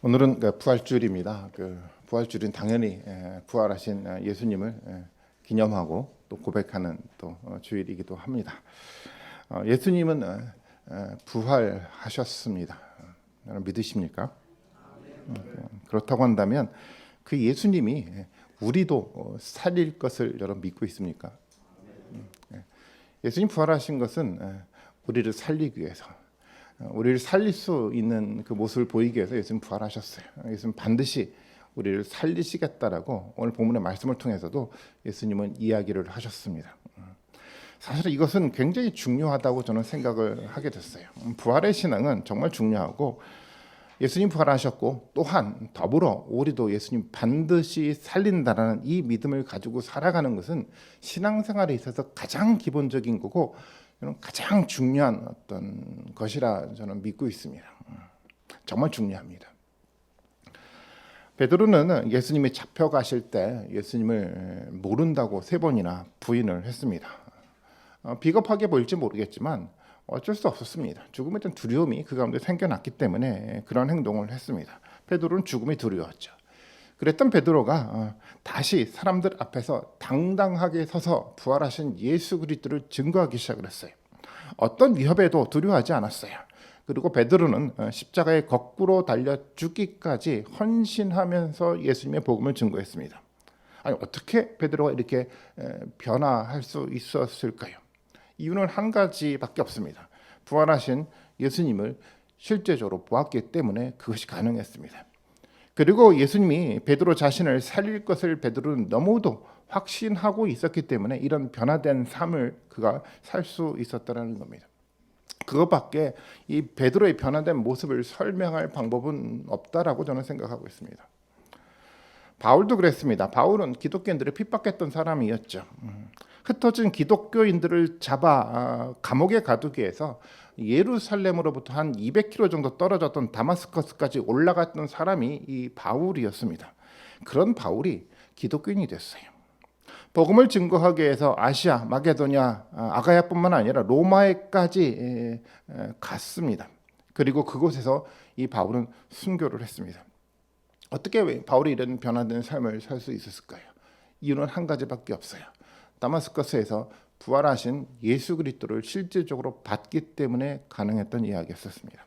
오늘은 부활주일입니다. 부활주일은 당연히 부활하신 예수님을 기념하고 또 고백하는 또 주일이기도 합니다. 예수님은 부활하셨습니다. 여러분 믿으십니까? 그렇다고 한다면 그 예수님이 우리도 살릴 것을 여러분 믿고 있습니까? 예수님 부활하신 것은 우리를 살리기 위해서, 우리를 살릴 수 있는 그 모습을 보이기 위해서 예수님 부활하셨어요. 예수님 반드시 우리를 살리시겠다라고 오늘 본문의 말씀을 통해서도 예수님은 이야기를 하셨습니다. 사실 이것은 굉장히 중요하다고 저는 생각을 하게 됐어요. 부활의 신앙은 정말 중요하고 예수님 부활하셨고 또한 더불어 우리도 예수님 반드시 살린다라는 이 믿음을 가지고 살아가는 것은 신앙생활에 있어서 가장 기본적인 거고 가장 중요한 어떤 것이라 저는 믿고 있습니다. 정말 중요합니다. 베드로는 예수님이 잡혀가실 때 예수님을 모른다고 3번이나 부인을 했습니다. 비겁하게 보일지 모르겠지만 어쩔 수 없었습니다. 죽음에 대한 두려움이 그 가운데 생겨났기 때문에 그런 행동을 했습니다. 베드로는 죽음이 두려웠죠. 그랬던 베드로가 다시 사람들 앞에서 당당하게 서서 부활하신 예수 그리스도를 증거하기 시작을 했어요. 어떤 위협에도 두려워하지 않았어요. 그리고 베드로는 십자가에 거꾸로 달려 죽기까지 헌신하면서 예수님의 복음을 증거했습니다. 아니, 어떻게 베드로가 이렇게 변화할 수 있었을까요? 이유는 한 가지밖에 없습니다. 부활하신 예수님을 실제적으로 보았기 때문에 그것이 가능했습니다. 그리고 예수님이 베드로 자신을 살릴 것을 베드로는 너무도 확신하고 있었기 때문에 이런 변화된 삶을 그가 살 수 있었다는 겁니다. 그것밖에 이 베드로의 변화된 모습을 설명할 방법은 없다라고 저는 생각하고 있습니다. 바울도 그랬습니다. 바울은 기독교인들을 핍박했던 사람이었죠. 흩어진 기독교인들을 잡아 감옥에 가두기 위해서 예루살렘으로부터 한 200km 정도 떨어졌던 다마스커스까지 올라갔던 사람이 이 바울이었습니다. 그런 바울이 기독교인이 됐어요. 복음을 증거하기 위해서 아시아, 마게도냐, 아가야뿐만 아니라 로마에까지 갔습니다. 그리고 그곳에서 이 바울은 순교를 했습니다. 어떻게 바울이 이런 변화된 삶을 살 수 있었을까요? 이유는 한 가지밖에 없어요. 다마스커스에서 부활하신 예수 그리스도를 실질적으로 봤기 때문에 가능했던 이야기였습니다.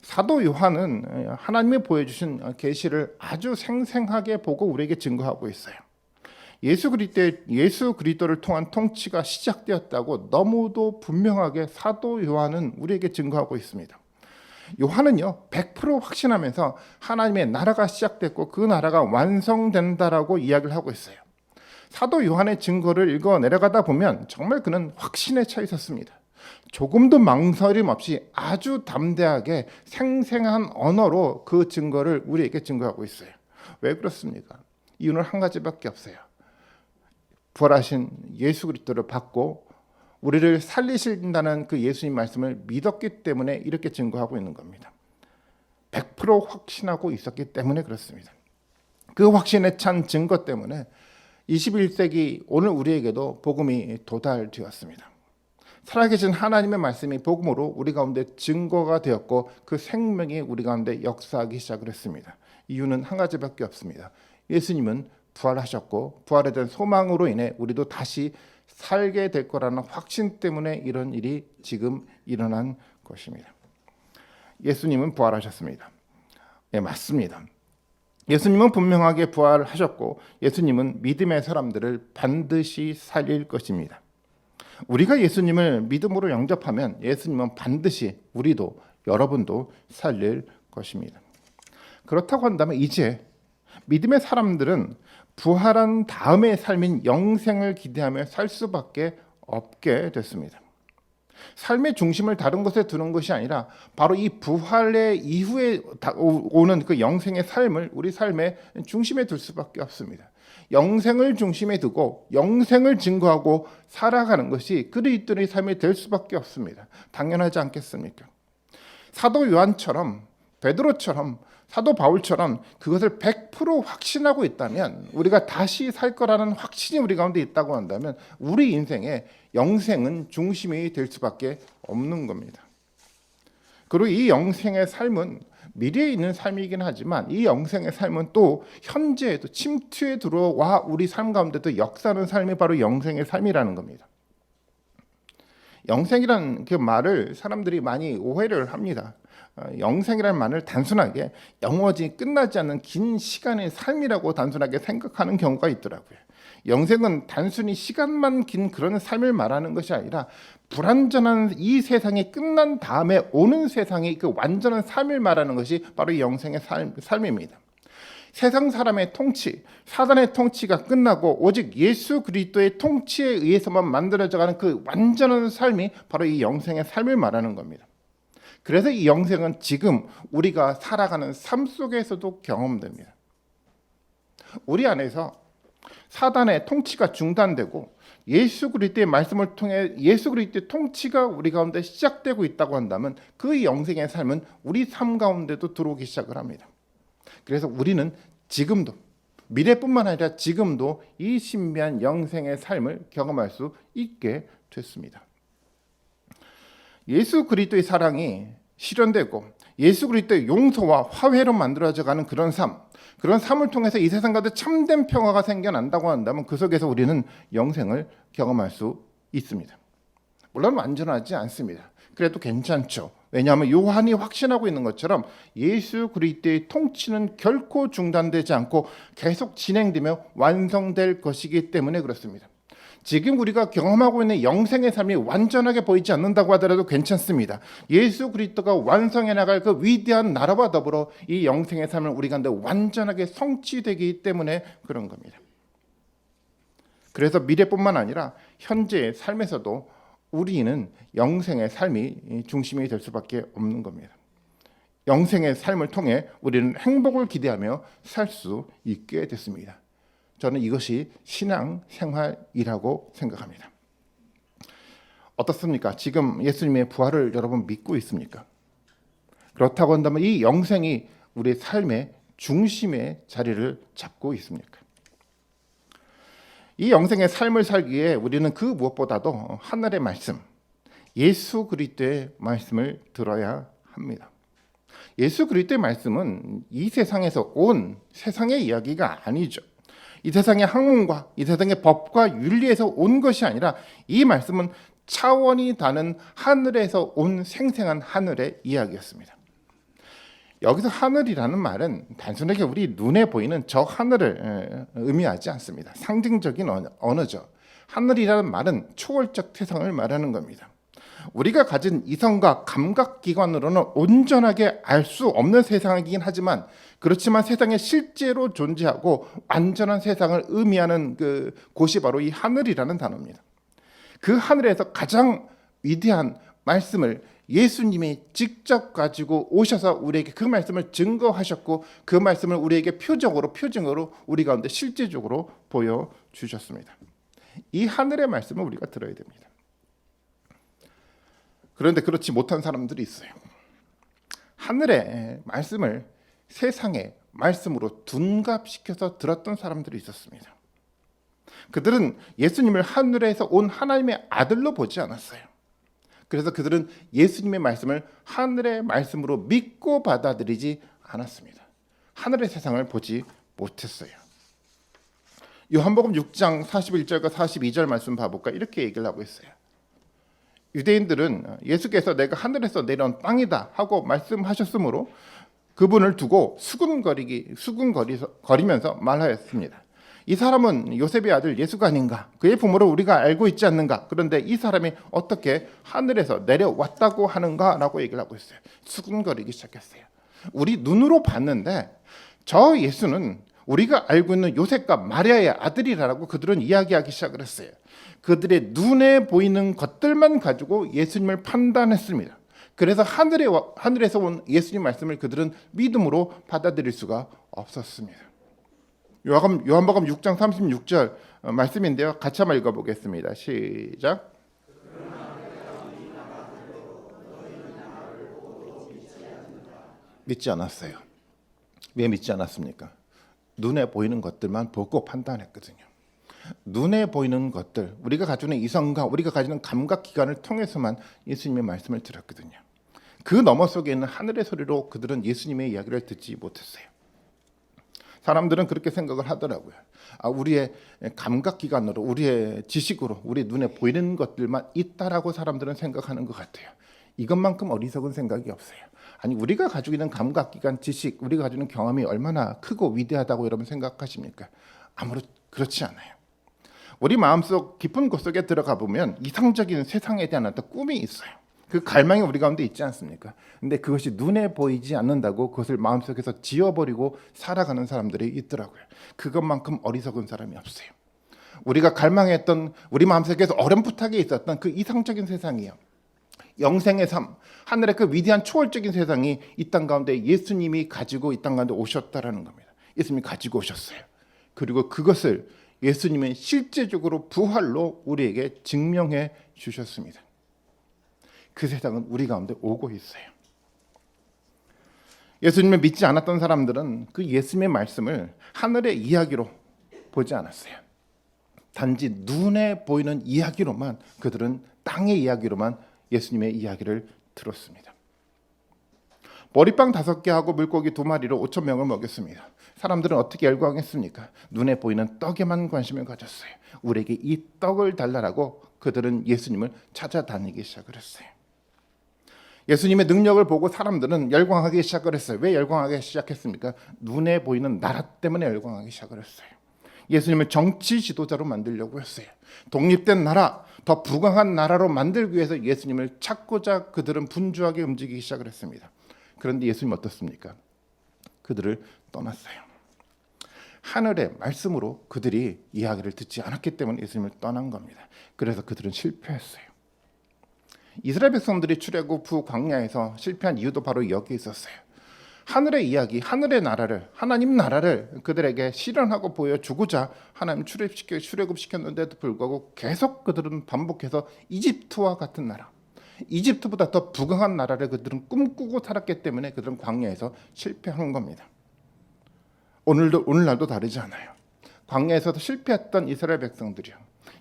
사도 요한은 하나님이 보여주신 계시를 아주 생생하게 보고 우리에게 증거하고 있어요. 예수 그리스도를 통한 통치가 시작되었다고 너무도 분명하게 사도 요한은 우리에게 증거하고 있습니다. 요한은요 100% 확신하면서 하나님의 나라가 시작됐고 그 나라가 완성된다라고 이야기를 하고 있어요. 사도 요한의 증거를 읽어 내려가다 보면 정말 그는 확신에 차 있었습니다. 조금도 망설임 없이 아주 담대하게 생생한 언어로 그 증거를 우리에게 증거하고 있어요. 왜 그렇습니까? 이유는 한 가지밖에 없어요. 부활하신 예수 그리스도를 받고 우리를 살리신다는 그 예수님 말씀을 믿었기 때문에 이렇게 증거하고 있는 겁니다. 100% 확신하고 있었기 때문에 그렇습니다. 그 확신에 찬 증거 때문에 21세기 오늘 우리에게도 복음이 도달되었습니다. 살아계신 하나님의 말씀이 복음으로 우리 가운데 증거가 되었고 그 생명이 우리 가운데 역사하기 시작을 했습니다. 이유는 한 가지밖에 없습니다. 예수님은 부활하셨고 부활에 대한 소망으로 인해 우리도 다시 살게 될 거라는 확신 때문에 이런 일이 지금 일어난 것입니다. 예수님은 부활하셨습니다. 네, 맞습니다. 예수님은 분명하게 부활하셨고 예수님은 믿음의 사람들을 반드시 살릴 것입니다. 우리가 예수님을 믿음으로 영접하면 예수님은 반드시 우리도 여러분도 살릴 것입니다. 그렇다고 한다면 이제 믿음의 사람들은 부활한 다음의 삶인 영생을 기대하며 살 수밖에 없게 됐습니다. 삶의 중심을 다른 것에 두는 것이 아니라 바로 이 부활의 이후에 오는 그 영생의 삶을 우리 삶의 중심에 둘 수밖에 없습니다. 영생을 중심에 두고 영생을 증거하고 살아가는 것이 그리스도인의 삶이 될 수밖에 없습니다. 당연하지 않겠습니까? 사도 요한처럼 베드로처럼 사도 바울처럼 그것을 100% 확신하고 있다면 우리가 다시 살 거라는 확신이 우리 가운데 있다고 한다면 우리 인생의 영생은 중심이 될 수밖에 없는 겁니다. 그리고 이 영생의 삶은 미래에 있는 삶이긴 하지만 이 영생의 삶은 또 현재에도 침투에 들어와 우리 삶 가운데도 역사하는 삶이 바로 영생의 삶이라는 겁니다. 영생이라는 그 말을 사람들이 많이 오해를 합니다. 영생이라는 말을 단순하게 영원히 끝나지 않는 긴 시간의 삶이라고 단순하게 생각하는 경우가 있더라고요. 영생은 단순히 시간만 긴 그런 삶을 말하는 것이 아니라 불완전한 이 세상이 끝난 다음에 오는 세상의 그 완전한 삶을 말하는 것이 바로 이 영생의 삶입니다. 세상 사람의 통치, 사단의 통치가 끝나고 오직 예수 그리스도의 통치에 의해서만 만들어져가는 그 완전한 삶이 바로 이 영생의 삶을 말하는 겁니다. 그래서 이 영생은 지금 우리가 살아가는 삶 속에서도 경험됩니다. 우리 안에서 사단의 통치가 중단되고 예수 그리스도의 말씀을 통해 예수 그리스도의 통치가 우리 가운데 시작되고 있다고 한다면 그 영생의 삶은 우리 삶 가운데도 들어오기 시작을 합니다. 그래서 우리는 지금도 미래뿐만 아니라 지금도 이 신비한 영생의 삶을 경험할 수 있게 됐습니다. 예수 그리스도의 사랑이 실현되고 예수 그리스도의 용서와 화해로 만들어져가는 그런 삶을 통해서 이 세상 가운데 참된 평화가 생겨난다고 한다면 그 속에서 우리는 영생을 경험할 수 있습니다. 물론 완전하지 않습니다. 그래도 괜찮죠. 왜냐하면 요한이 확신하고 있는 것처럼 예수 그리스도의 통치는 결코 중단되지 않고 계속 진행되며 완성될 것이기 때문에 그렇습니다. 지금 우리가 경험하고 있는 영생의 삶이 완전하게 보이지 않는다고 하더라도 괜찮습니다. 예수 그리스도가 완성해 나갈 그 위대한 나라와 더불어 이 영생의 삶을 우리 가운데 완전하게 성취되기 때문에 그런 겁니다. 그래서 미래뿐만 아니라 현재의 삶에서도 우리는 영생의 삶이 중심이 될 수밖에 없는 겁니다. 영생의 삶을 통해 우리는 행복을 기대하며 살 수 있게 됐습니다. 저는 이것이 신앙 생활이라고 생각합니다. 어떻습니까? 지금 예수님의 부활을 여러분 믿고 있습니까? 그렇다고 한다면 이 영생이 우리의 삶의 중심의 자리를 잡고 있습니까? 이 영생의 삶을 살기에 우리는 그 무엇보다도 하늘의 말씀, 예수 그리스도의 말씀을 들어야 합니다. 예수 그리스도의 말씀은 이 세상에서 온 세상의 이야기가 아니죠. 이 세상의 학문과 이 세상의 법과 윤리에서 온 것이 아니라 이 말씀은 차원이 다른 하늘에서 온 생생한 하늘의 이야기였습니다. 여기서 하늘이라는 말은 단순하게 우리 눈에 보이는 저 하늘을 의미하지 않습니다. 상징적인 언어죠. 하늘이라는 말은 초월적 세상을 말하는 겁니다. 우리가 가진 이성과 감각기관으로는 온전하게 알 수 없는 세상이긴 하지만 그렇지만 세상에 실제로 존재하고 완전한 세상을 의미하는 그 곳이 바로 이 하늘이라는 단어입니다. 그 하늘에서 가장 위대한 말씀을 예수님이 직접 가지고 오셔서 우리에게 그 말씀을 증거하셨고 그 말씀을 우리에게 표징으로 우리 가운데 실제적으로 보여주셨습니다. 이 하늘의 말씀을 우리가 들어야 됩니다. 그런데 그렇지 못한 사람들이 있어요. 하늘의 말씀을 세상의 말씀으로 둔갑시켜서 들었던 사람들이 있었습니다. 그들은 예수님을 하늘에서 온 하나님의 아들로 보지 않았어요. 그래서 그들은 예수님의 말씀을 하늘의 말씀으로 믿고 받아들이지 않았습니다. 하늘의 세상을 보지 못했어요. 요한복음 6장 41절과 42절 말씀 봐볼까? 이렇게 얘기를 하고 있어요. 유대인들은 예수께서 내가 하늘에서 내려온 빵이다 하고 말씀하셨으므로 그분을 두고 수군거리면서 말하였습니다. 이 사람은 요셉의 아들 예수가 아닌가? 그의 부모를 우리가 알고 있지 않는가? 그런데 이 사람이 어떻게 하늘에서 내려왔다고 하는가? 라고 얘기를 하고 있어요. 수군거리기 시작했어요. 우리 눈으로 봤는데 저 예수는 우리가 알고 있는 요셉과 마리아의 아들이라고 그들은 이야기하기 시작을 했어요. 그들의 눈에 보이는 것들만 가지고 예수님을 판단했습니다. 그래서 하늘에서 온 예수님 말씀을 그들은 믿음으로 받아들일 수가 없었습니다. 요한복음 6장 36절 말씀인데요. 같이 한번 읽어보겠습니다. 시작. 믿지 않았어요. 왜 믿지 않았습니까? 눈에 보이는 것들만 보고 판단했거든요. 눈에 보이는 것들, 우리가 가지고 있는 이성과 우리가 가지는 감각기관을 통해서만 예수님의 말씀을 들었거든요. 그 너머 속에 있는 하늘의 소리로 그들은 예수님의 이야기를 듣지 못했어요. 사람들은 그렇게 생각을 하더라고요. 우리의 감각기관으로, 우리의 지식으로, 우리 눈에 보이는 것들만 있다라고 사람들은 생각하는 것 같아요. 이것만큼 어리석은 생각이 없어요. 아니, 우리가 가지고 있는 감각기관, 지식, 우리가 가지고 있는 경험이 얼마나 크고 위대하다고 여러분 생각하십니까? 아무렇 그렇지 않아요. 우리 마음속 깊은 곳속에 들어가 보면 이상적인 세상에 대한 어떤 꿈이 있어요. 그 갈망이 우리 가운데 있지 않습니까? 근데 그것이 눈에 보이지 않는다고 그것을 마음속에서 지워버리고 살아가는 사람들이 있더라고요. 그것만큼 어리석은 사람이 없어요. 우리가 갈망했던, 우리 마음속에서 어렴풋하게 있었던 그 이상적인 세상이요, 영생의 삶, 하늘의 그 위대한 초월적인 세상이 이 땅 가운데 예수님이 가지고 이 땅 가운데 오셨다라는 겁니다. 예수님이 가지고 오셨어요. 그리고 그것을 예수님은 실제적으로 부활로 우리에게 증명해 주셨습니다. 그 세상은 우리 가운데 오고 있어요. 예수님을 믿지 않았던 사람들은 그 예수님의 말씀을 하늘의 이야기로 보지 않았어요. 단지 눈에 보이는 이야기로만, 그들은 땅의 이야기로만 예수님의 이야기를 들었습니다. 머리빵 5개 하고 물고기 2마리로 5,000명을 먹였습니다. 사람들은 어떻게 열광했습니까? 눈에 보이는 떡에만 관심을 가졌어요. 우리에게 이 떡을 달라라고 그들은 예수님을 찾아다니기 시작을 했어요. 예수님의 능력을 보고 사람들은 열광하기 시작을 했어요. 왜 열광하기 시작했습니까? 눈에 보이는 나라 때문에 열광하기 시작을 했어요. 예수님을 정치 지도자로 만들려고 했어요. 독립된 나라, 더 부강한 나라로 만들기 위해서 예수님을 찾고자 그들은 분주하게 움직이기 시작을 했습니다. 그런데 예수님 어떻습니까? 그들을 떠났어요. 하늘의 말씀으로 그들이 이야기를 듣지 않았기 때문에 예수님을 떠난 겁니다. 그래서 그들은 실패했어요. 이스라엘 백성들이 출애굽 후 광야에서 실패한 이유도 바로 여기에 있었어요. 하늘의 이야기, 하늘의 나라를, 하나님 나라를 그들에게 실현하고 보여주고자 하나님 출애굽시켰는데도 불구하고 계속 그들은 반복해서 이집트와 같은 나라, 이집트보다 더 부강한 나라를 그들은 꿈꾸고 살았기 때문에 그들은 광야에서 실패한 겁니다. 오늘날도 다르지 않아요. 광야에서도 실패했던 이스라엘 백성들이요,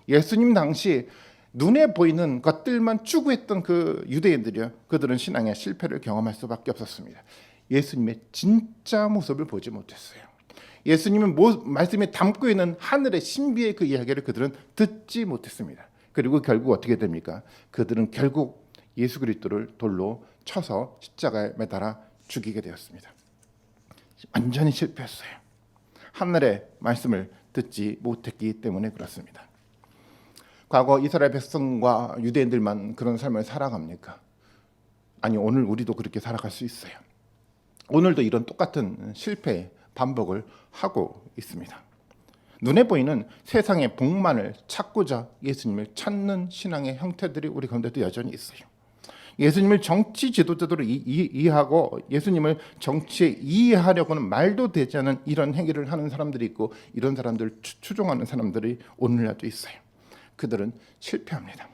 예수님 당시 눈에 보이는 것들만 추구했던 그 유대인들이요, 그들은 신앙의 실패를 경험할 수밖에 없었습니다. 예수님의 진짜 모습을 보지 못했어요. 예수님은 말씀에 담고 있는 하늘의 신비의 그 이야기를 그들은 듣지 못했습니다. 그리고 결국 어떻게 됩니까? 그들은 결국 예수 그리스도를 돌로 쳐서 십자가에 매달아 죽이게 되었습니다. 완전히 실패했어요. 하늘의 말씀을 듣지 못했기 때문에 그렇습니다. 과거 이스라엘 백성과 유대인들만 그런 삶을 살아갑니까? 아니, 오늘 우리도 그렇게 살아갈 수 있어요. 오늘도 이런 똑같은 실패의 반복을 하고 있습니다. 눈에 보이는 세상의 복만을 찾고자 예수님을 찾는 신앙의 형태들이 우리 가운데도 여전히 있어요. 예수님을 정치 지도자로 이해하고 예수님을 정치에 이해하려고는 말도 되지 않은 이런 행위를 하는 사람들이 있고, 이런 사람들을 추종하는 사람들이 오늘날도 있어요. 그들은 실패합니다.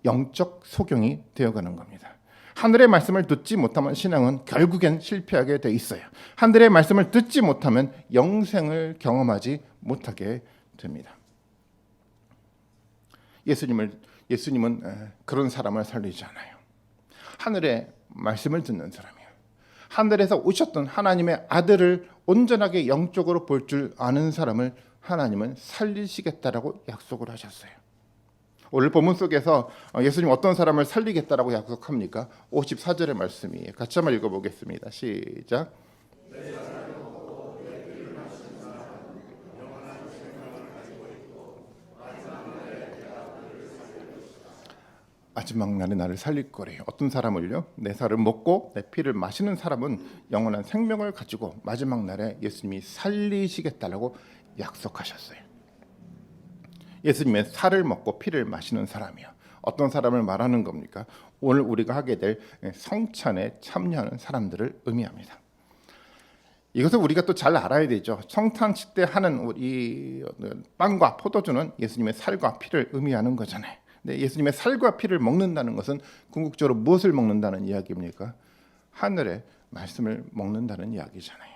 영적 소경이 되어가는 겁니다. 하늘의 말씀을 듣지 못하면 신앙은 결국엔 실패하게 돼 있어요. 하늘의 말씀을 듣지 못하면 영생을 경험하지 못하게 됩니다. 예수님은 그런 사람을 살리지 않아요. 하늘의 말씀을 듣는 사람이에요. 하늘에서 오셨던 하나님의 아들을 온전하게 영적으로 볼 줄 아는 사람을 하나님은 살리시겠다라고 약속을 하셨어요. 오늘 본문 속에서 예수님 어떤 사람을 살리겠다라고 약속합니까? 54절의 말씀이에요. 같이 한번 읽어보겠습니다. 시작. 마지막 날에 나를 살릴 거래요. 어떤 사람을요? 내 살을 먹고 내 피를 마시는 사람은 영원한 생명을 가지고 마지막 날에 예수님이 살리시겠다라고 약속하셨어요. 예수님의 살을 먹고 피를 마시는 사람이요, 어떤 사람을 말하는 겁니까? 오늘 우리가 하게 될 성찬에 참여하는 사람들을 의미합니다. 이것을 우리가 또 잘 알아야 되죠. 성탄식 때 하는 우리 빵과 포도주는 예수님의 살과 피를 의미하는 거잖아요. 근데 예수님의 살과 피를 먹는다는 것은 궁극적으로 무엇을 먹는다는 이야기입니까? 하늘의 말씀을 먹는다는 이야기잖아요.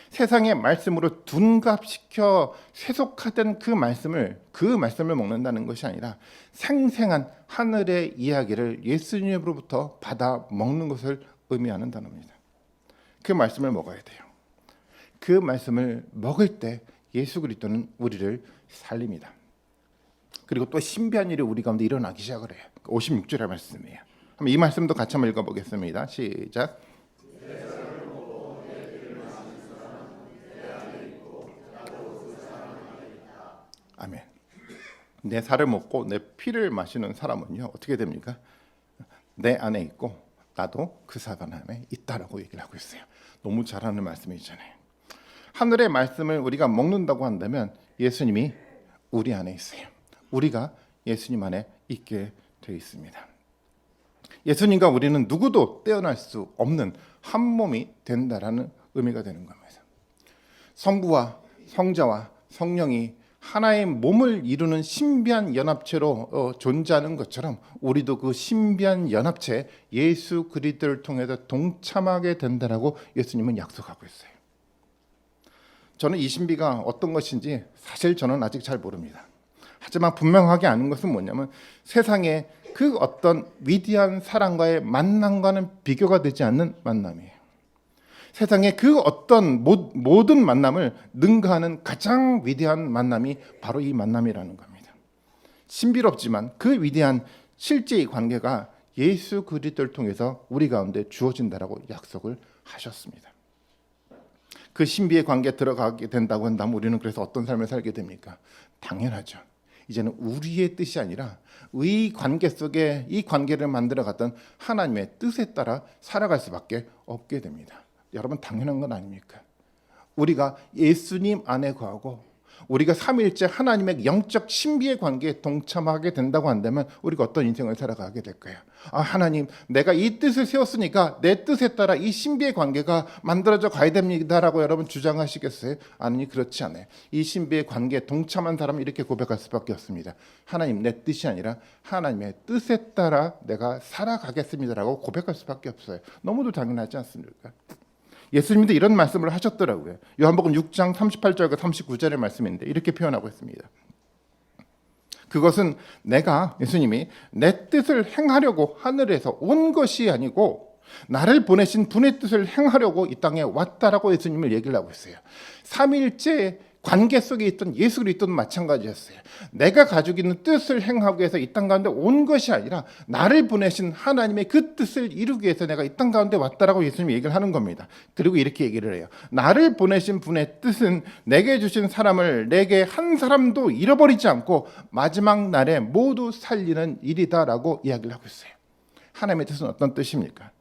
세상의 말씀으로 둔갑시켜 세속화된 그 말씀을 먹는다는 것이 아니라 생생한 하늘의 이야기를 예수님으로부터 받아 먹는 것을 의미하는 단어입니다. 그 말씀을 먹어야 돼요. 그 말씀을 먹을 때 예수 그리스도는 우리를 살립니다. 그리고 또 신비한 일이 우리 가운데 일어나기 시작을 해요. 56절의 말씀이에요. 이 말씀도 같이 한번 읽어보겠습니다. 시작. 아멘. 내 살을 먹고 내 피를 마시는 사람은요 어떻게 됩니까? 내 안에 있고 나도 그 사람 안에 있다라고 얘기를 하고 있어요. 너무 잘하는 말씀이잖아요. 하늘의 말씀을 우리가 먹는다고 한다면 예수님이 우리 안에 있어요. 우리가 예수님 안에 있게 되어 있습니다. 예수님과 우리는 누구도 떼어날 수 없는 한 몸이 된다라는 의미가 되는 겁니다. 성부와 성자와 성령이 하나의 몸을 이루는 신비한 연합체로 존재하는 것처럼 우리도 그 신비한 연합체 예수 그리스도를 통해서 동참하게 된다라고 예수님은 약속하고 있어요. 저는 이 신비가 어떤 것인지 사실 저는 아직 잘 모릅니다. 하지만 분명하게 아는 것은 뭐냐면 세상에 그 어떤 위대한 사랑과의 만남과는 비교가 되지 않는 만남이에요. 세상에 그 어떤 모든 만남을 능가하는 가장 위대한 만남이 바로 이 만남이라는 겁니다. 신비롭지만 그 위대한 실제의 관계가 예수 그리스도를 통해서 우리 가운데 주어진다라고 약속을 하셨습니다. 그 신비의 관계에 들어가게 된다고 한다면 우리는 그래서 어떤 삶을 살게 됩니까? 당연하죠. 이제는 우리의 뜻이 아니라 이 관계 속에 이 관계를 만들어갔던 하나님의 뜻에 따라 살아갈 수밖에 없게 됩니다. 여러분 당연한 건 아닙니까? 우리가 예수님 안에 거하고 우리가 삼위일체 하나님의 영적 신비의 관계에 동참하게 된다고 한다면 우리가 어떤 인생을 살아가게 될까요? 하나님, 내가 이 뜻을 세웠으니까 내 뜻에 따라 이 신비의 관계가 만들어져 가야 됩니다라고 여러분 주장하시겠어요? 아니, 그렇지 않아요. 이 신비의 관계에 동참한 사람은 이렇게 고백할 수밖에 없습니다. 하나님, 내 뜻이 아니라 하나님의 뜻에 따라 내가 살아가겠습니다라고 고백할 수밖에 없어요. 너무도 당연하지 않습니까? 예수님도 이런 말씀을 하셨더라고요. 요한복음 6장 38절과 39절의 말씀인데 이렇게 표현하고 있습니다. 그것은 예수님이 내 뜻을 행하려고 하늘에서 온 것이 아니고 나를 보내신 분의 뜻을 행하려고 이 땅에 왔다라고 예수님을 얘기를 하고 있어요. 삼위일체 관계 속에 있던 예수 그리스도는 마찬가지였어요. 내가 가지고 있는 뜻을 행하기 위해서 이 땅 가운데 온 것이 아니라 나를 보내신 하나님의 그 뜻을 이루기 위해서 내가 이 땅 가운데 왔다라고 예수님이 얘기를 하는 겁니다. 그리고 이렇게 얘기를 해요. 나를 보내신 분의 뜻은 내게 주신 사람을 내게 한 사람도 잃어버리지 않고 마지막 날에 모두 살리는 일이다라고 이야기를 하고 있어요. 하나님의 뜻은 어떤 뜻입니까?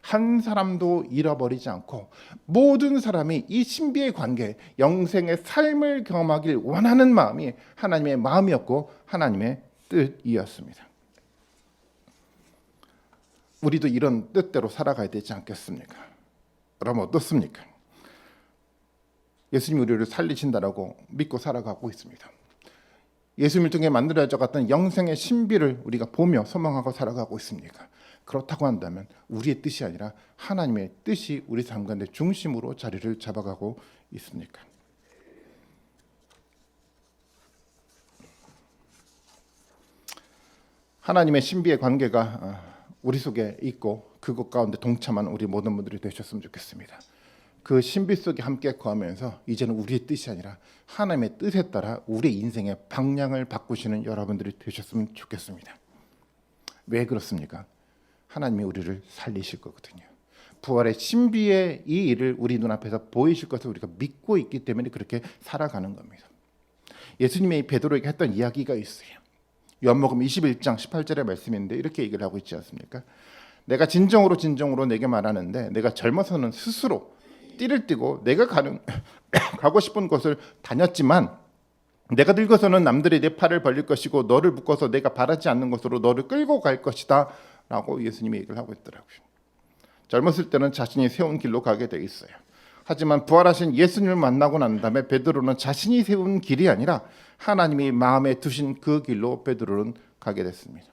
한 사람도 잃어버리지 않고 모든 사람이 이 신비의 관계, 영생의 삶을 경험하길 원하는 마음이 하나님의 마음이었고 하나님의 뜻이었습니다. 우리도 이런 뜻대로 살아가야 되지 않겠습니까? 그럼 어떻습니까? 예수님이 우리를 살리신다라고 믿고 살아가고 있습니다. 예수님을 통해 만들어져 갔던 영생의 신비를 우리가 보며 소망하고 살아가고 있습니까? 그렇다고 한다면 우리의 뜻이 아니라 하나님의 뜻이 우리 삶 가운데 중심으로 자리를 잡아가고 있습니까? 하나님의 신비의 관계가 우리 속에 있고 그것 가운데 동참한 우리 모든 분들이 되셨으면 좋겠습니다. 그 신비 속에 함께 거하면서 이제는 우리의 뜻이 아니라 하나님의 뜻에 따라 우리 인생의 방향을 바꾸시는 여러분들이 되셨으면 좋겠습니다. 왜 그렇습니까? 하나님이 우리를 살리실 거거든요. 부활의 신비의 이 일을 우리 눈앞에서 보이실 것을 우리가 믿고 있기 때문에 그렇게 살아가는 겁니다. 예수님이 베드로에게 했던 이야기가 있어요. 요한복음 21장 18절의 말씀인데 이렇게 얘기를 하고 있지 않습니까? 내가 진정으로 내게 말하는데 내가 젊어서는 스스로 띠를 띠고 내가 가고 싶은 곳을 다녔지만 내가 늙어서는 남들이 내 팔을 벌릴 것이고 너를 묶어서 내가 바라지 않는 곳으로 너를 끌고 갈 것이다 라고 예수님이 얘기를 하고 있더라고요. 젊었을 때는 자신이 세운 길로 가게 돼 있어요. 하지만 부활하신 예수님을 만나고 난 다음에 베드로는 자신이 세운 길이 아니라 하나님이 마음에 두신 그 길로 베드로는 가게 됐습니다.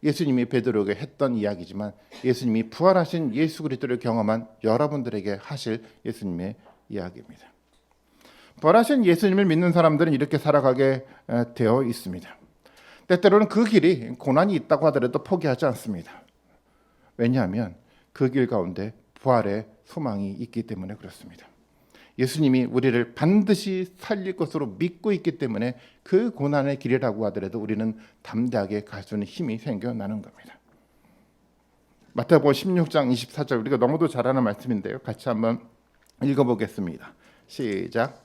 예수님이 베드로에게 했던 이야기지만 예수님이 부활하신 예수 그리스도를 경험한 여러분들에게 하실 예수님의 이야기입니다. 부활하신 예수님을 믿는 사람들은 이렇게 살아가게 되어 있습니다. 때때로는 그 길이 고난이 있다고 하더라도 포기하지 않습니다. 왜냐하면 그 길 가운데 부활의 소망이 있기 때문에 그렇습니다. 예수님이 우리를 반드시 살릴 것으로 믿고 있기 때문에 그 고난의 길이라고 하더라도 우리는 담대하게 갈 수 있는 힘이 생겨나는 겁니다. 마태복음 16장 24절, 우리가 너무도 잘 아는 말씀인데요. 같이 한번 읽어보겠습니다. 시작.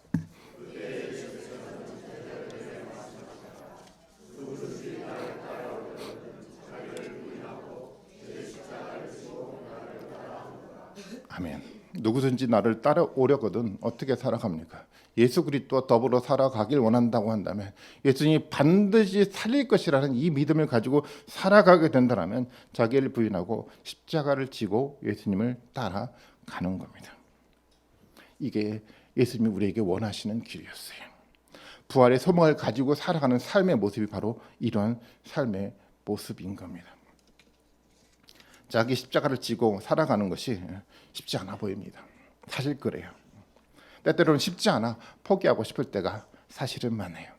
아멘. 누구든지 나를 따라오려거든 어떻게 살아갑니까? 예수 그리스도와 더불어 살아가길 원한다고 한다면, 예수님이 반드시 살릴 것이라는 이 믿음을 가지고 살아가게 된다면 자기를 부인하고 십자가를 지고 예수님을 따라가는 겁니다. 이게 예수님이 우리에게 원하시는 길이었어요. 부활의 소망을 가지고 살아가는 삶의 모습이 바로 이런 삶의 모습인 겁니다. 자기 십자가를 지고 살아가는 것이 쉽지 않아 보입니다. 사실 그래요. 때때로는 쉽지 않아 포기하고 싶을 때가 사실은 많아요.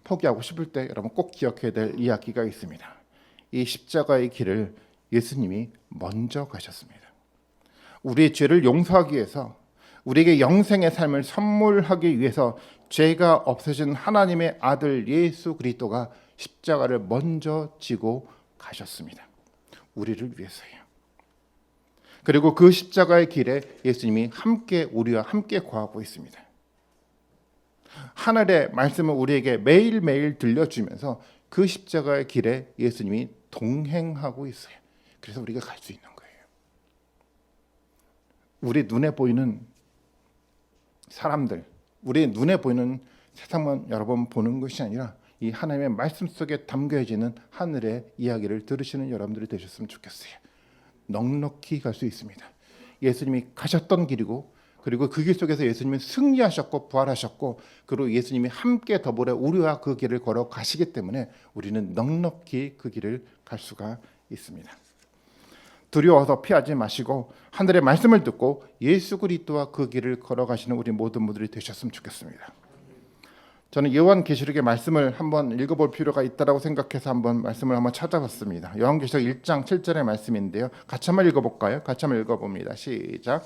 포기하고 싶을 때 여러분 꼭 기억해야 될 이야기가 있습니다. 이 십자가의 길을 예수님이 먼저 가셨습니다. 우리의 죄를 용서하기 위해서, 우리에게 영생의 삶을 선물하기 위해서 죄가 없으신 하나님의 아들 예수 그리스도가 십자가를 먼저 지고 가셨습니다. 우리를 위해서요. 그리고 그 십자가의 길에 예수님이 우리와 함께 거하고 있습니다. 하늘의 말씀을 우리에게 매일매일 들려주면서 그 십자가의 길에 예수님이 동행하고 있어요. 그래서 우리가 갈 수 있는 거예요. 우리 눈에 보이는 사람들, 우리 눈에 보이는 세상만 여러분 보는 것이 아니라 이 하나님의 말씀 속에 담겨지는 하늘의 이야기를 들으시는 여러분들이 되셨으면 좋겠어요. 넉넉히 갈 수 있습니다. 예수님이 가셨던 길이고, 그리고 그 길 속에서 예수님이 승리하셨고 부활하셨고, 그리고 예수님이 함께 더불어 우리와 그 길을 걸어 가시기 때문에 우리는 넉넉히 그 길을 갈 수가 있습니다. 두려워서 피하지 마시고 하늘의 말씀을 듣고 예수 그리스도와 그 길을 걸어가시는 우리 모든 분들이 되셨으면 좋겠습니다. 저는 요한계시록의 말씀을 한번 읽어볼 필요가 있다고 생각해서 한번 말씀을 한번 찾아봤습니다. 요한계시록 1장 7절의 말씀인데요. 같이 한번 읽어볼까요? 같이 한번 읽어봅니다. 시작.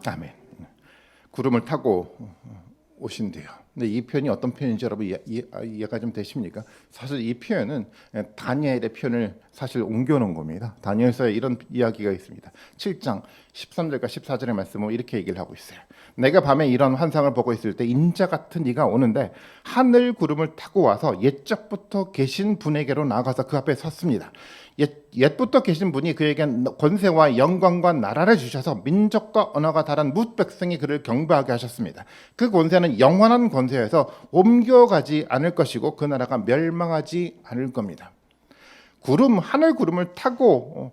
아멘. 구름을 타고 오신대요. 근데 이 표현이 어떤 표현인지 여러분 이해가 좀 되십니까? 사실 이 표현은 다니엘의 표현을 사실 옮겨놓은 겁니다. 다니엘서에 이런 이야기가 있습니다. 7장 13절과 14절의 말씀은 이렇게 얘기를 하고 있어요. 내가 밤에 이런 환상을 보고 있을 때 인자 같은 이가 오는데 하늘 구름을 타고 와서 옛적부터 계신 분에게로 나아가서 그 앞에 섰습니다. 옛부터 계신 분이 그에게 권세와 영광과 나라를 주셔서 민족과 언어가 다른 뭇 백성이 그를 경배하게 하셨습니다. 그 권세는 영원한 권세여서 옮겨가지 않을 것이고 그 나라가 멸망하지 않을 겁니다. 하늘 구름을 타고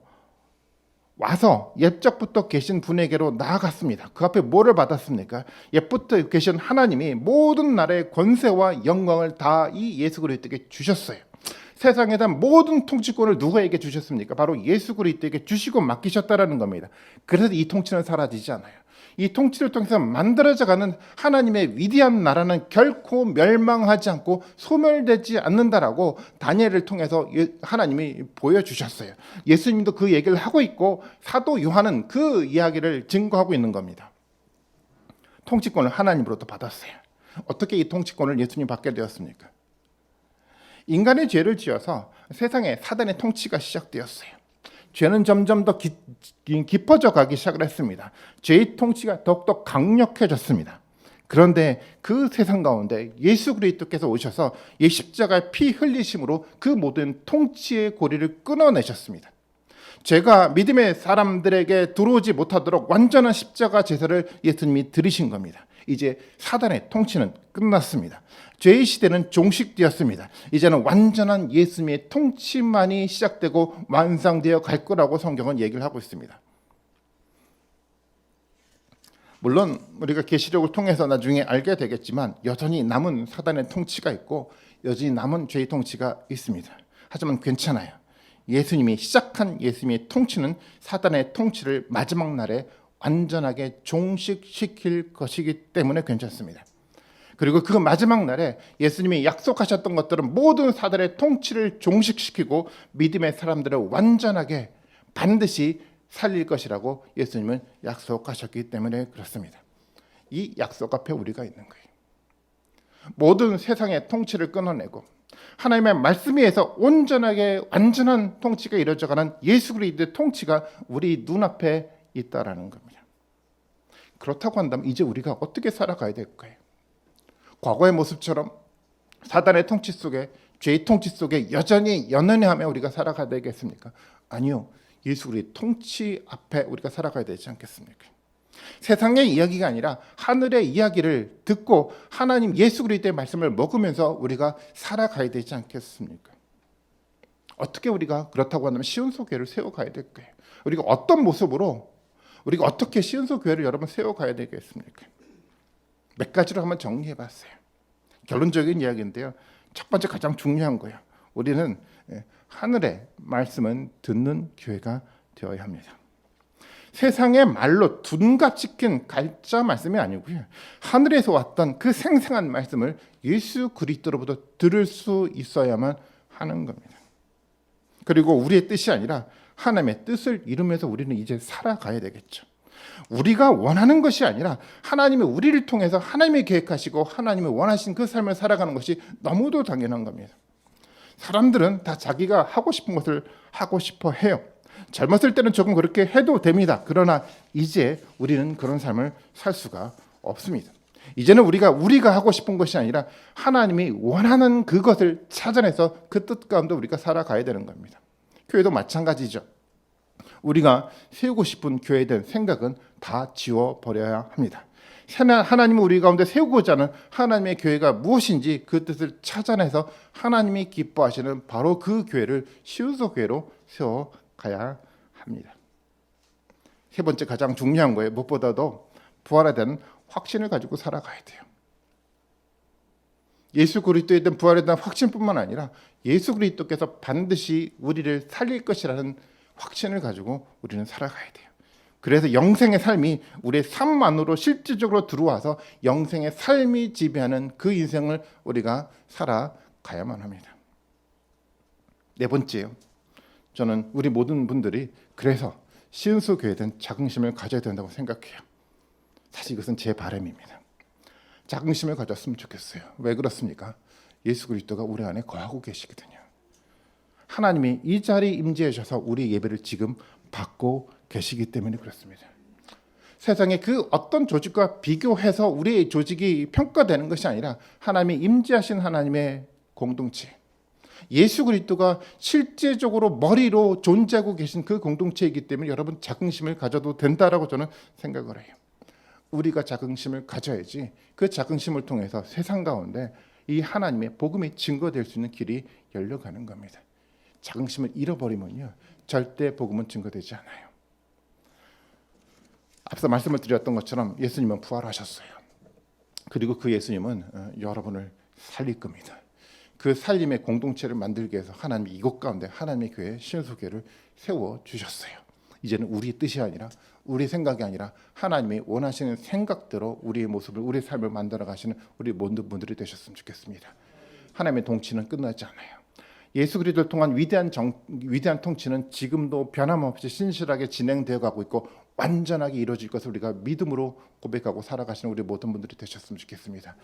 와서 옛적부터 계신 분에게로 나아갔습니다. 그 앞에 뭐를 받았습니까? 옛부터 계신 하나님이 모든 나라의 권세와 영광을 다 이 예수 그리스도에게 주셨어요. 세상에 대한 모든 통치권을 누구에게 주셨습니까? 바로 예수 그리스도에게 주시고 맡기셨다라는 겁니다. 그래서 이 통치는 사라지지 않아요. 이 통치를 통해서 만들어져가는 하나님의 위대한 나라는 결코 멸망하지 않고 소멸되지 않는다라고 다니엘을 통해서 하나님이 보여주셨어요. 예수님도 그 얘기를 하고 있고 사도 요한은 그 이야기를 증거하고 있는 겁니다. 통치권을 하나님으로부터 받았어요. 어떻게 이 통치권을 예수님이 받게 되었습니까? 인간의 죄를 지어서 세상에 사단의 통치가 시작되었어요. 죄는 점점 더 깊어져 가기 시작을 했습니다. 죄의 통치가 더욱더 강력해졌습니다. 그런데 그 세상 가운데 예수 그리스도께서 오셔서 이 십자가의 피 흘리심으로 그 모든 통치의 고리를 끊어내셨습니다. 죄가 믿음의 사람들에게 들어오지 못하도록 완전한 십자가 제사를 예수님이 드리신 겁니다. 이제 사단의 통치는 끝났습니다. 죄의 시대는 종식되었습니다. 이제는 완전한 예수님의 통치만이 시작되고 완성되어 갈 거라고 성경은 얘기를 하고 있습니다. 물론 우리가 계시록을 통해서 나중에 알게 되겠지만 여전히 남은 사단의 통치가 있고 여전히 남은 죄의 통치가 있습니다. 하지만 괜찮아요. 예수님이 시작한 예수님의 통치는 사단의 통치를 마지막 날에 완전하게 종식시킬 것이기 때문에 괜찮습니다. 그리고 그 마지막 날에 예수님이 약속하셨던 것들은 모든 사단의 통치를 종식시키고 믿음의 사람들을 완전하게 반드시 살릴 것이라고 예수님은 약속하셨기 때문에 그렇습니다. 이 약속 앞에 우리가 있는 거예요. 모든 세상의 통치를 끊어내고 하나님의 말씀 위에서 온전하게 완전한 통치가 이루어져가는 예수 그리스도의 통치가 우리 눈앞에 있다라는 겁니다. 그렇다고 한다면 이제 우리가 어떻게 살아가야 될까요? 과거의 모습처럼 사단의 통치 속에 죄의 통치 속에 여전히 연연해하며 우리가 살아가야 되겠습니까? 아니요. 예수 그리스도의 통치 앞에 우리가 살아가야 되지 않겠습니까? 세상의 이야기가 아니라 하늘의 이야기를 듣고 하나님 예수 그리스도의 말씀을 먹으면서 우리가 살아가야 되지 않겠습니까? 어떻게 우리가 그렇다고 한다면 시온소 교회를 세워가야 될까요? 우리가 어떤 모습으로 우리가 어떻게 시온소 교회를 여러분 세워가야 되겠습니까? 몇 가지로 한번 정리해봤어요. 결론적인 이야기인데요. 첫 번째 가장 중요한 거예요. 우리는 하늘의 말씀은 듣는 교회가 되어야 합니다. 세상의 말로 둔갑 찍힌 가짜 말씀이 아니고요. 하늘에서 왔던 그 생생한 말씀을 예수 그리스도로부터 들을 수 있어야만 하는 겁니다. 그리고 우리의 뜻이 아니라 하나님의 뜻을 이루면서 우리는 이제 살아가야 되겠죠. 우리가 원하는 것이 아니라 하나님이 우리를 통해서 하나님이 계획하시고 하나님이 원하신 그 삶을 살아가는 것이 너무도 당연한 겁니다. 사람들은 다 자기가 하고 싶은 것을 하고 싶어 해요. 젊었을 때는 조금 그렇게 해도 됩니다. 그러나 이제 우리는 그런 삶을 살 수가 없습니다. 이제는 우리가 하고 싶은 것이 아니라 하나님이 원하는 그것을 찾아내서 그 뜻 가운데 우리가 살아가야 되는 겁니다. 교회도 마찬가지죠. 우리가 세우고 싶은 교회에 대한 생각은 다 지워버려야 합니다. 하나님은 우리 가운데 세우고자 하는 하나님의 교회가 무엇인지 그 뜻을 찾아내서 하나님이 기뻐하시는 바로 그 교회를 시온소 교회로 세워가야 합니다. 세 번째 가장 중요한 거예요. 무엇보다도 부활에 대한 확신을 가지고 살아가야 돼요. 예수 그리스도에 대한 부활에 대한 확신뿐만 아니라 예수 그리스도께서 반드시 우리를 살릴 것이라는 확신을 가지고 우리는 살아가야 돼요. 그래서 영생의 삶이 우리의 삶 안으로 실질적으로 들어와서 영생의 삶이 지배하는 그 인생을 우리가 살아가야만 합니다. 네 번째요. 저는 우리 모든 분들이 그래서 시온소 교회에 대한 자긍심을 가져야 된다고 생각해요. 사실 이것은 제 바람입니다. 자긍심을 가졌으면 좋겠어요. 왜 그렇습니까? 예수 그리스도가 우리 안에 거하고 계시거든요. 하나님이 이 자리에 임재해 주셔서 우리 예배를 지금 받고 계시기 때문에 그렇습니다. 세상의 그 어떤 조직과 비교해서 우리의 조직이 평가되는 것이 아니라 하나님이 임재하신 하나님의 공동체, 예수 그리스도가 실제적으로 머리로 존재하고 계신 그 공동체이기 때문에 여러분 자긍심을 가져도 된다라고 저는 생각을 해요. 우리가 자긍심을 가져야지 그 자긍심을 통해서 세상 가운데 이 하나님의 복음이 증거될 수 있는 길이 열려가는 겁니다. 자긍심을 잃어버리면요 절대 복음은 증거되지 않아요. 앞서 말씀을 드렸던 것처럼 예수님은 부활하셨어요. 그리고 그 예수님은 여러분을 살릴 겁니다. 그 살림의 공동체를 만들기 위해서 하나님이 이곳 가운데 하나님의 교회 시온소 교회를 세워주셨어요. 이제는 우리의 뜻이 아니라 우리 생각이 아니라 하나님이 원하시는 생각대로 우리의 모습을 우리의 삶을 만들어 가시는 우리 모든 분들이 되셨으면 좋겠습니다. 하나님의 통치는 끝나지 않아요. 예수 그리스도를 통한 위대한 통치는 지금도 변함없이 신실하게 진행되어 가고 있고 완전하게 이루어질 것을 우리가 믿음으로 고백하고 살아가시는 우리 모든 분들이 되셨으면 좋겠습니다.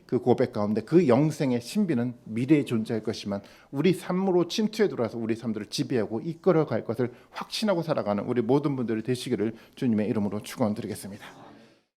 그 고백 가운데 그 영생의 신비는 미래에 존재할 것이지만 우리 삶으로 침투해 들어와서 우리 삶들을 지배하고 이끌어갈 것을 확신하고 살아가는 우리 모든 분들이 되시기를 주님의 이름으로 축원드리겠습니다.